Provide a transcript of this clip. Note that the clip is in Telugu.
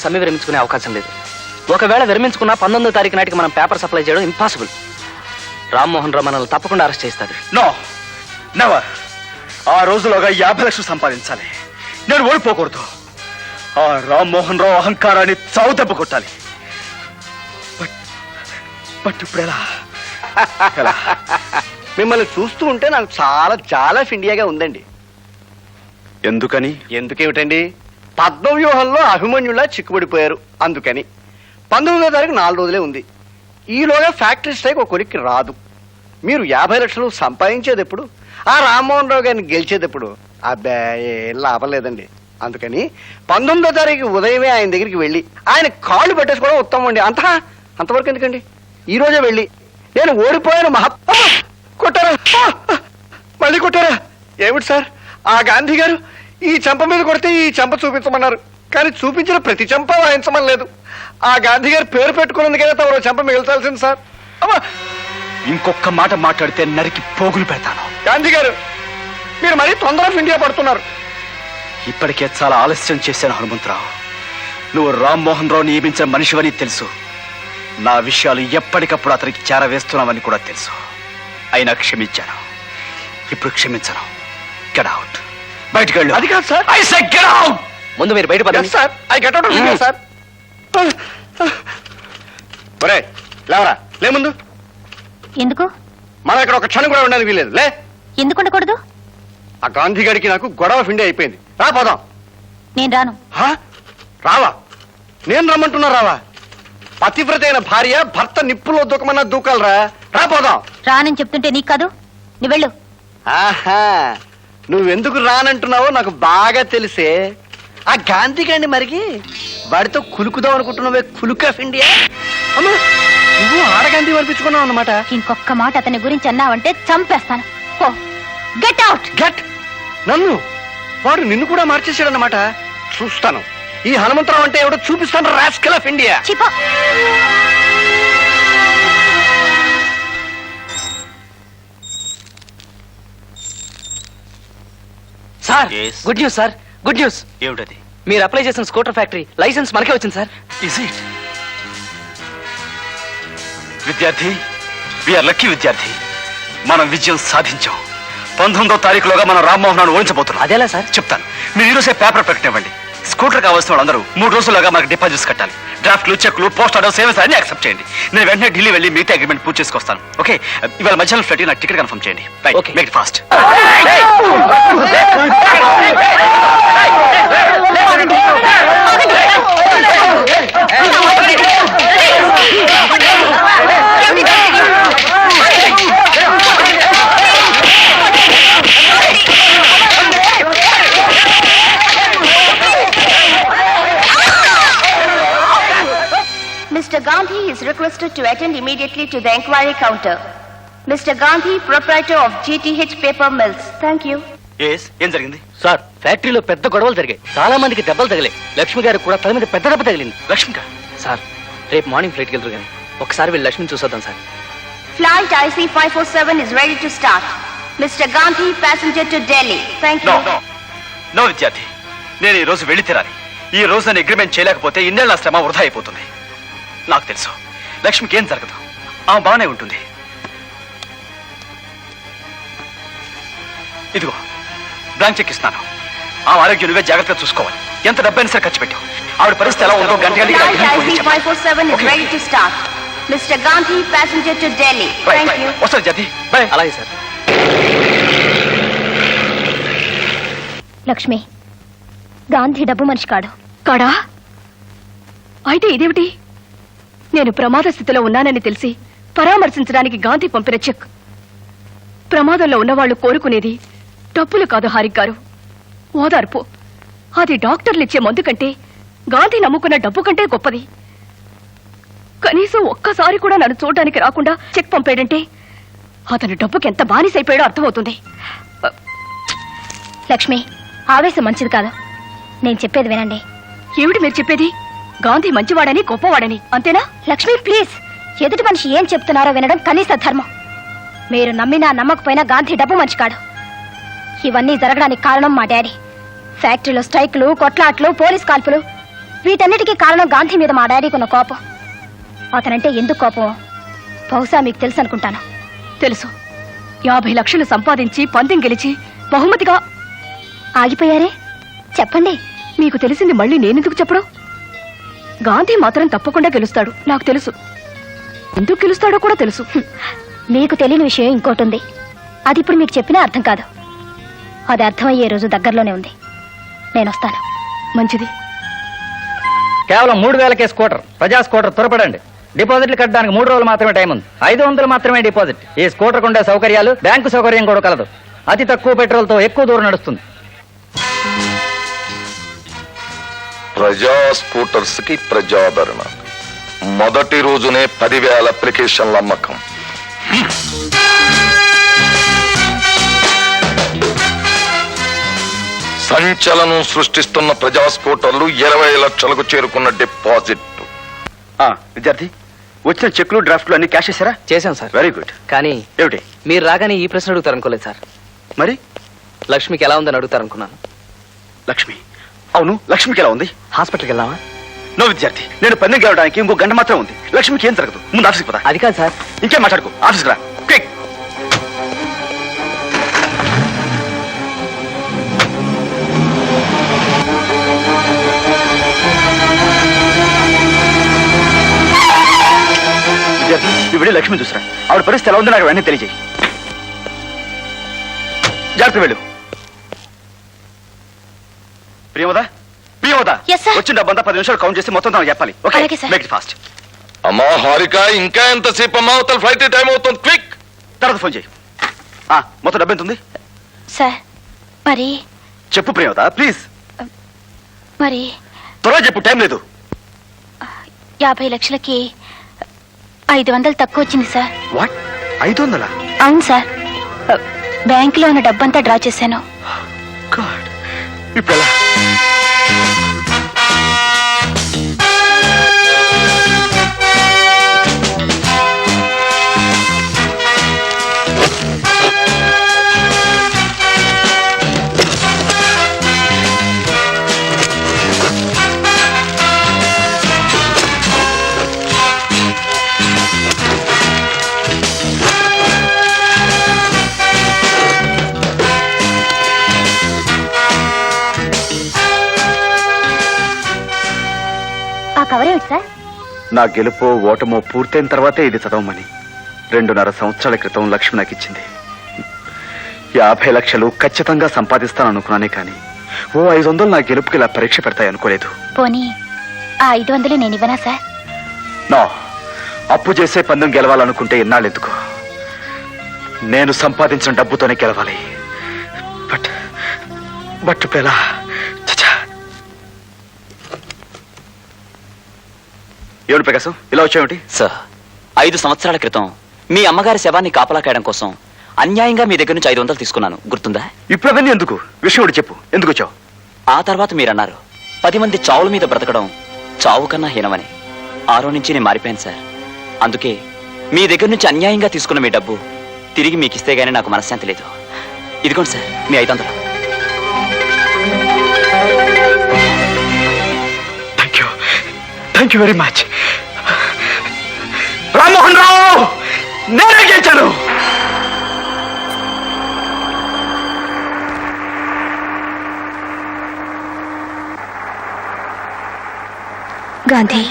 సమ్మె విరమించుకునే అవకాశం లేదు. ఒకవేళ విరమించుకున్న 19వ తారీఖు నాటికి మనం పేపర్ సప్లై చేయడం ఇంపాసిబుల్. రామ్మోహన్ రావు మనల్ని తప్పకుండా అరెస్ట్ చేస్తాడు. No never. ఆ రోజులోగా 50 లక్షలు సంపాదించాలి. నేను ఓడిపోకూడదు. ఆ రామ్మోహన్ రావు అహంకారాన్ని చావు దెబ్బ కొట్టాలి. బట్ ఇప్పుడు ఎలా? మిమ్మల్ని చూస్తూ ఉంటే నాకు చాలా చాలా ఫిండియాగా ఉందండి. ఎందుకని? ఎందుకేమిటండి, పద్మవ్యూహంలో అభిమన్యులా చిక్కుబడిపోయారు అందుకని. 19వ తారీఖు 4 రోజులే ఉంది. ఈలోగా ఫ్యాక్టరీ స్ట్రైక్ ఒక కొలిక్కి రాదు. మీరు 50 లక్షలు సంపాదించేదెప్పుడు, ఆ రామ్మోహన్ రావు గారిని గెలిచేదెప్పుడు? అబ్బా ఏం లాభం లేదండి. అందుకని 19వ తారీఖు ఉదయమే ఆయన దగ్గరికి వెళ్ళి ఆయన కాళ్ళు పెట్టేసుకోవడం ఉత్తమం అండి. అంతవరకు ఎందుకండి, ఈ రోజే వెళ్ళి నేను ఓడిపోయాను కొట్టారా, మళ్ళీ కొట్టారా? ఏమిటి సార్, ఆ గాంధీ గారు ఈ చెంప మీద కొడితే ఈ చెంప చూపించమన్నారు, కానీ చూపించిన ప్రతి చెంప వాయించమని లేదు. ఆ గాంధీ గారు పేరు పెట్టుకున్నందుకైనా తమరు చెంప మిగల్చాల్సింది సార్. అమ్మా, ఇంకొక మాట మాట్లాడితే నరికి పోగులు పెడతాను. గాంధీ గారు, మీరు మరీ తొందరగా ఇండియా పడుతున్నారు. ఇప్పటికే చాలా ఆలస్యం చేశాను హనుమంతరావు. నువ్వు రామ్మోహన్ రావు నియమించిన మనిషివని తెలుసు. నా విషయాలు ఎప్పటికప్పుడు అతనికి చేరవేస్తున్నావని కూడా తెలుసు. అయినా క్షమించాను. ఇప్పుడు క్షమించను. Get out. బయటికి వెళ్ళు. అది కాదు sir. I say get out. ముందు మీరు బయట పడండి sir. I get out of sir. ఒరే లేవరా, లే ముందు. ఎందుకు? మనం ఇక్కడ ఒక క్షణం కూడా ఉండడానికి వీలేదు. లే. ఎందుకు ఉండకూడదు? ఆ గాంధీ గారికి నాకు గొడవ ఫిండి అయిపోయింది. రా పోదాం. నేను రాను. రావా? నేను రమ్మంటున్నా రావా? పతివ్రత అయిన భార్య భర్త నిప్పులో దూకమన్నా దూకాలరా. రా పోదాం. రానని చెప్తుంటే నీకు కాదు, నువ్వు వెళ్ళు. ఆహా, నువ్వెందుకు రానంటున్నావో నాకు బాగా తెలిసే. ఆ గాంధీ గారిని మరికి వాడితో కులుకుదాం అనుకుంటున్నావే, కులుక్ ఆఫ్ ఇండియా. అమ్మా, నువ్వు ఆడగాంధీ అనిపించుకున్నావు అన్నమాట. ఇంకొక మాట అతని గురించి అన్నావంటే చంపేస్తాను. పో, గెట్ అవుట్. గెట్. నన్ను? వాడు నిన్ను కూడా మార్చేశాడన్నమాట. చూస్తాను. ఈ హనుమంతరావు అంటే ఎవడో చూపిస్తాను. Rascal of India. చిపో. Sir, good news sir, good news. ఏమిటది? మీరు అప్లై చేసిన స్కూటర్ ఫ్యాక్టరీ లైసెన్స్ మనకే వచ్చింది sir. Is it? Vidyarthi, we're lucky Vidyarthi. మనం విజయం సాధించాం. 19వ తారీఖులోగా మనం రామ్మోహన్ రావును ఓడించబోతున్నాం. అదేలా సార్? చెప్తాను. మీరు ఈరోజే పేపర్ ప్రకటన ఇవ్వండి. స్కూటర్ కావాల్సిన వాళ్ళందరూ 3 రోజుల్లోగా మనకు డిపాజిట్స్ కట్టాలి. డ్రాఫ్ట్లు, చెక్లు, పోస్ట్ ఆర్డర్, సేవెన్స్ అన్ని యాక్సెప్ట్ చేయండి. నేను వెంటనే ఢిల్లీ వెళ్ళి మిగతా అగ్రిమెంట్ పూర్తి చేసుకొస్తాను. ఓకే, ఇవాళ మధ్యాహ్నం ఫ్లైట్ నాకు టికెట్ కన్ఫర్మ్ చేయండి. Okay. Make it fast. Mr. Gandhi is requested to attend immediately to the enquiry counter. Mr. Gandhi, proprietor of GTH Paper Mills. Thank you. ఏం జరిగింది? సార్, ఫ్యాక్టరీలో పెద్ద గొడవలు జరిగాయి. చాలా మందికి దెబ్బలు తగిలాయి. లక్ష్మి గారికి కూడా తల మీద పెద్ద దెబ్బ తగిలింది. లక్ష్మిక సార్, రేపు మార్నింగ్ ఫ్లైట్కి వెళ్తారు కానీ ఒకసారి వెళ్ళి లక్ష్మిని చూసొద్దాం sir. Flight IC547 is ready to start. Mr. Gandhi, passenger to Delhi. Thank you. No విద్యార్థి, నేను ఈ రోజు వెళ్ళి తీరాలి. ఈ రోజు నేను అగ్రిమెంట్ చేయలేకపోతే ఇన్నేళ్ల శ్రమ వృధా అయిపోతుంది. నాకు తెలుసు లక్ష్మికి ఏం జరగదు. ఆమె బాగానే ఉంటుంది. ఇదిగో బ్లాంక్ చెక్ ఇస్తున్నాను. ఆ ఆరోగ్యం నువ్వే జాగ్రత్తగా చూసుకోవాలి. ఎంత డబ్బైనా సరే ఖర్చు పెట్టావు. ఆవిడ పరిస్థితి ఎలా ఉందో Flight IC547 is ready to start. Mr. Gandhi, passenger to Delhi. Thank you. వస్తాను జాతి. బాయ్. అలాగే సార్. లక్ష్మి, గాంధీ డబ్బు మనిషి కాడు. కాడా? అయితే ఇదేమిటి? నేను ప్రమాద స్థితిలో ఉన్నానని తెలిసి పరామర్శించడానికి గాంధీ పంపిన చెక్. ప్రమాదంలో ఉన్నవాళ్లు కోరుకునేది డబ్బులు కాదు హారిక్ గారు, ఓదార్పు. అది డాక్టర్లు ఇచ్చే మందు కంటే, గాంధీ నమ్ముకున్న డబ్బు కంటే గొప్పది. కనీసం ఒక్కసారి కూడా నన్ను చూడడానికి రాకుండా చెక్ పంపాడంటే అతను డబ్బుకి ఎంత బానిసైపోయాడో అర్థమవుతుంది. లక్ష్మి, ఆవేశం మంచిది కాదు. నేను చెప్పేది వినండి. ఏమిటి మీరు చెప్పేది? గాంధీ మంచివాడని గొప్పవాడని అంతేనా? లక్ష్మి ప్లీజ్, ఎదుటి మనిషి ఏం చెప్తున్నారో వినడం కనీస ధర్మం. మీరు నమ్మినా నమ్మకపోయినా గాంధీ డబ్బు మనిషి కాడు. ఇవన్నీ జరగడానికి కారణం మా డాడీ. ఫ్యాక్టరీలో స్ట్రైక్లు, కొట్లాట్లు, పోలీస్ కాల్పులు. వీటన్నిటికీ కారణం గాంధీ మీద మా డాడీకి ఉన్న కోపం. అతనంటే ఎందుకు కోపం బహుశా మీకు తెలుసు అనుకుంటాను. తెలుసు. 50 లక్షలు సంపాదించి పందెం గెలిచి బహుమతిగా ఆగిపోయారే, చెప్పండి. మీకు తెలిసింది మళ్ళీ నేనెందుకు చెప్పడం? గాంధీ మాత్రం తప్పకుండా గెలుస్తాడు, నాకు తెలుసు. ఎందుకు గెలుస్తాడో కూడా తెలుసు. మీకు తెలియని విషయం ఇంకోటి ఉంది. అది ఇప్పుడు మీకు చెప్పినా అర్థం కాదు. అది అర్థమయ్యే రోజు దగ్గరలోనే ఉంది. నేను వస్తాను. మంచిది. కేవలం 3000కే స్కూటర్, ప్రజా స్కూటర్ త్వరపడండి. డిపాజిట్లు కట్టడానికి 3 రోజులు మాత్రమే టైం ఉంది. 500 మాత్రమే డిపాజిట్. ఈ స్కూటర్ ఉండే సౌకర్యాలు బ్యాంకు సౌకర్యం కూడా కలదు. అతి తక్కువ పెట్రోల్తో ఎక్కువ దూరం నడుస్తుంది. ప్రజా స్కూటర్స్ కి ప్రజాదరణ. మొదటి రోజునే 10,000 అప్లికేషన్ల అమ్మకం. సంచలనం సృష్టిస్తున్న ప్రజా స్కూటర్లు 20 లక్షలకు చేరుకున్న డిపాజిట్. విద్యార్థి, వచ్చిన చెక్లు డ్రాఫ్ట్లు అన్ని క్యాష్ చేశారా? చేశాం సార్. Very good. కానీ ఏమిటి మీరు రాగానే ఈ ప్రశ్న అడుగుతారనుకోలేదు సార్. మరి? లక్ష్మికి ఎలా ఉందని అడుగుతారనుకున్నాను. లక్ష్మి? అవును, లక్ష్మికి ఎలా ఉంది? హాస్పిటల్కి వెళ్దామా? నో విద్యార్థి, నేను పందెం గెలవడానికి ఇంకో గంట మాత్రం ఉంది. లక్ష్మికి ఏం జరగదు. ముందు ఆఫీస్కి పదా. అది కాదు సార్. ఇంకేం మాట్లాడుకో, ఆఫీస్కి రా. క్విక్. విద్యార్థి, నువ్వు వెళ్ళి లక్ష్మి చూసిరా. ఆవిడ పరిస్థితి ఎలా ఉందో నాకు వెంటనే తెలియజేయి. జాగ్రత్త వెళ్ళు. ప్రియమదా, ప్రియమదా, Yes, sir. వచ్చిన డబ్బంతా 10 నిమిషాలు కౌంట్ చేసి మొత్తం తనకు చెప్పాలి. ఓకే, అలాగే, sir. Make it fast. అమ్మా హారిక, ఇంకా ఎంతసేపు అమ్మా? అవతల ఫ్లైట్ టైం అవుతుంది. క్విక్. తర్వాత ఫోన్ చేయి. మొత్తం డబ్బు ఎంత ఉంది? సార్, మరి చెప్పు ప్రియమదా, ప్లీజ్. మరి త్వరగా చెప్పు, టైం లేదు. 50 లక్షలకి 500 తక్కువ వచ్చింది సార్. వాట్? 500? అవును సార్. బ్యాంకులో ఉన్న డబ్బంతా డ్రా చేశాను. గాడ్, ఇప్పుడు ఎలా? ఆ కవర్ ఏమిటి సార్? నా గెలుపో ఓటమో పూర్తయిన తర్వాతే ఇది చదవమని 2.5 సంవత్సరాల క్రితం లక్ష్మి నాకు ఇచ్చింది. 50 లక్షలు ఖచ్చితంగా సంపాదిస్తాననుకున్నానే కానీ ఓ 500 నా గెలుపుకి ఇలా పరీక్ష పెడతాయి అనుకోలేదు. పోనీ ఆ 500 నేను ఇవ్వనా సార్? నో, అప్పు చేసే పందెం గెలవాలనుకుంటే ఎన్నాళ్ళు ఎందుకు? నేను సంపాదించిన డబ్బుతోనే గెలవాలి. బట్ ఇప్పుడు ఎలా? చచ్చా. ఏమిటి ప్రకాశం, ఇలా వచ్చావేమిటి? సార్, 5 సంవత్సరాల క్రితం మీ అమ్మగారి శవాన్ని కాపలా కాయడం కోసం అన్యాయంగా మీ దగ్గర నుంచి 500 తీసుకున్నాను, గుర్తుందా? ఇప్పుడు అవన్నీ ఎందుకు? విషయం ఒకటి చెప్పు, ఎందుకు వచ్చావు? ఆ తర్వాత మీరన్నారు 10 మంది చావుల మీద బ్రతకడం చావు కన్నా హీనమని. ఆ రోజు నుంచి నేను మారిపోయాను సార్. అందుకే మీ దగ్గర నుంచి అన్యాయంగా తీసుకున్న మీ డబ్బు తిరిగి మీకు ఇస్తే గానీ నాకు మనశ్శాంతి లేదు. ఇదిగోండి సార్, మీ 500. Thank you very much. Rammohan Rao, నేనే గెలిచాను. గాంధీ,